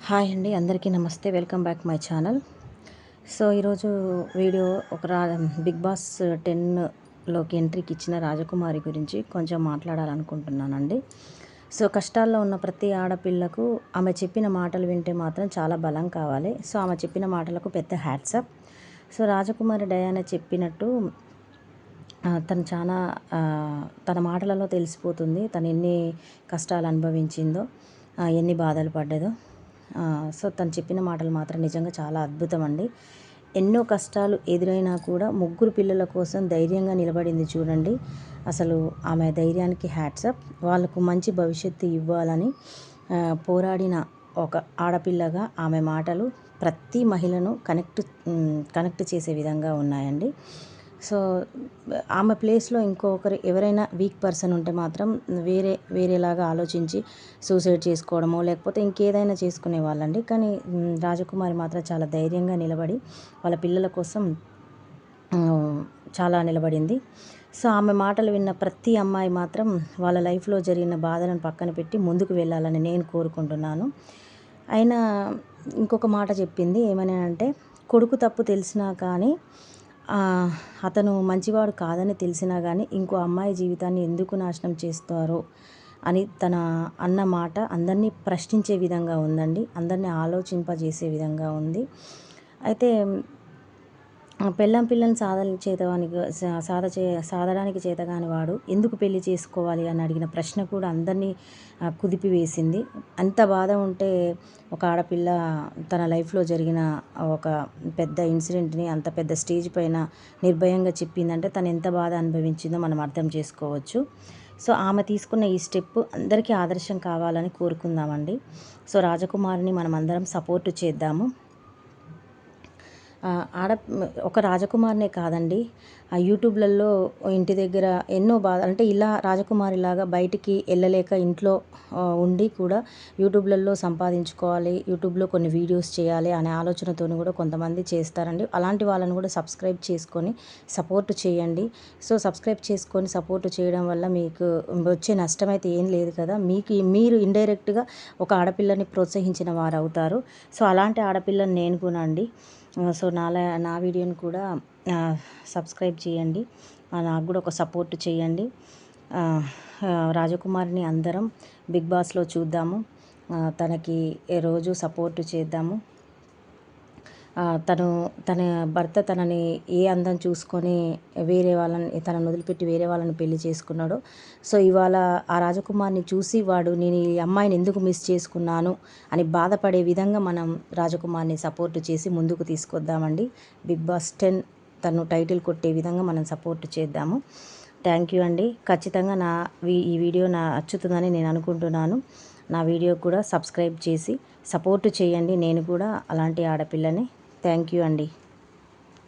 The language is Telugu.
హాయ్ అండి, అందరికీ నమస్తే. Welcome back my channel. So ఈరోజు వీడియో బిగ్ బాస్ 10లోకి ఎంట్రీకి ఇచ్చిన రాజకుమారి గురించి కొంచెం మాట్లాడాలనుకుంటున్నానండి. సో కష్టాల్లో ఉన్న ప్రతి ఆడపిల్లకు ఆమె చెప్పిన మాటలు వింటే మాత్రం చాలా బలం కావాలి. సో ఆమె చెప్పిన మాటలకు పెద్ద హ్యాట్సప్. సో రాజకుమారి డయానా చెప్పినట్టు తను చాలా తన మాటలలో తెలిసిపోతుంది తను ఎన్ని కష్టాలు అనుభవించిందో, ఎన్ని బాధలు పడ్డదో. సో తను చెప్పిన మాటలు మాత్రం నిజంగా చాలా అద్భుతం అండి. ఎన్నో కష్టాలు ఎదురైనా కూడా ముగ్గురు పిల్లల కోసం ధైర్యంగా నిలబడింది చూడండి. అసలు ఆమె ధైర్యానికి హ్యాట్సప్. వాళ్ళకు మంచి భవిష్యత్తు ఇవ్వాలని పోరాడిన ఒక ఆడపిల్లగా ఆమె మాటలు ప్రతి మహిళను కనెక్ట్ చేసే విధంగా ఉన్నాయండి. సో ఆమె ప్లేస్లో ఇంకొకరు ఎవరైనా వీక్ పర్సన్ ఉంటే మాత్రం వేరేలాగా ఆలోచించి సూసైడ్ చేసుకోవడమో లేకపోతే ఇంకేదైనా చేసుకునే వాళ్ళండి. కానీ రాజకుమారి మాత్రం చాలా ధైర్యంగా నిలబడి వాళ్ళ పిల్లల కోసం చాలా నిలబడింది. సో ఆమె మాటలు విన్న ప్రతి అమ్మాయి మాత్రం వాళ్ళ లైఫ్లో జరిగిన బాధలను పక్కన పెట్టి ముందుకు వెళ్ళాలని నేను కోరుకుంటున్నాను. అయినా ఇంకొక మాట చెప్పింది ఏమని అంటే, కొడుకు తప్పు తెలిసినా కానీ అతను మంచివాడు కాదని తెలిసినా కానీ ఇంకో అమ్మాయి జీవితాన్ని ఎందుకు నాశనం చేస్తారో అని తన అన్న మాట అందరినీ ప్రశ్నించే విధంగా ఉందండి. అందరినీ ఆలోచింపజేసే విధంగా ఉంది. అయితే పిల్లని సాధడానికి చేతగాని వాడు ఎందుకు పెళ్లి చేసుకోవాలి అని అడిగిన ప్రశ్న కూడా అందరినీ కుదిపివేసింది. అంత బాధ ఉంటే ఒక ఆడపిల్ల తన లైఫ్లో జరిగిన ఒక పెద్ద ఇన్సిడెంట్ని అంత పెద్ద స్టేజ్ పైన నిర్భయంగా చెప్పిందంటే తను ఎంత బాధ అనుభవించిందో మనం అర్థం చేసుకోవచ్చు. సో ఆమె తీసుకున్న ఈ స్టెప్ అందరికీ ఆదర్శం కావాలని కోరుకుందామండి. సో రాజకుమారిని మనం అందరం సపోర్టు చేద్దాము. ఒక రాజకుమారినే కాదండి, యూట్యూబ్లలో ఇంటి దగ్గర ఎన్నో బాధ అంటే ఇలా రాజకుమారిలాగా బయటికి వెళ్ళలేక ఇంట్లో ఉండి కూడా యూట్యూబ్లలో సంపాదించుకోవాలి, యూట్యూబ్లో కొన్ని వీడియోస్ చేయాలి అనే ఆలోచనతో కూడా కొంతమంది చేస్తారండి. అలాంటి వాళ్ళని కూడా సబ్స్క్రైబ్ చేసుకొని సపోర్ట్ చేయండి. సో సబ్స్క్రైబ్ చేసుకొని సపోర్ట్ చేయడం వల్ల మీకు వచ్చే నష్టం అయితే ఏం లేదు కదా. మీరు ఇండైరెక్ట్గా ఒక ఆడపిల్లని ప్రోత్సహించిన వారు అవుతారు. సో అలాంటి ఆడపిల్లని నేను కూడా అండి. సో నా వీడియోని కూడా సబ్స్క్రైబ్ చేయండి, నాకు కూడా ఒక సపోర్ట్ చేయండి. రాజకుమారిని అందరం బిగ్ బాస్లో చూద్దాము, తనకి రోజు సపోర్ట్ చేద్దాము. తన భర్త తనని ఏ అందం చూసుకొని తనను వదిలిపెట్టి వేరే వాళ్ళని పెళ్లి చేసుకున్నాడో, సో ఇవాళ ఆ రాజకుమారిని చూసి వాడు నేను ఈ అమ్మాయిని ఎందుకు మిస్ చేసుకున్నాను అని బాధపడే విధంగా మనం రాజకుమారిని సపోర్ట్ చేసి ముందుకు తీసుకొద్దామండి. బిగ్ బాస్ 10 తను టైటిల్ కొట్టే విధంగా మనం సపోర్ట్ చేద్దాము. థ్యాంక్ యూ అండి. ఖచ్చితంగా ఈ వీడియో నచ్చుతుందని నేను అనుకుంటున్నాను. నా వీడియో కూడా సబ్స్క్రైబ్ చేసి సపోర్ట్ చేయండి. నేను కూడా అలాంటి ఆడపిల్లని. థ్యాంక్ యూ అండి.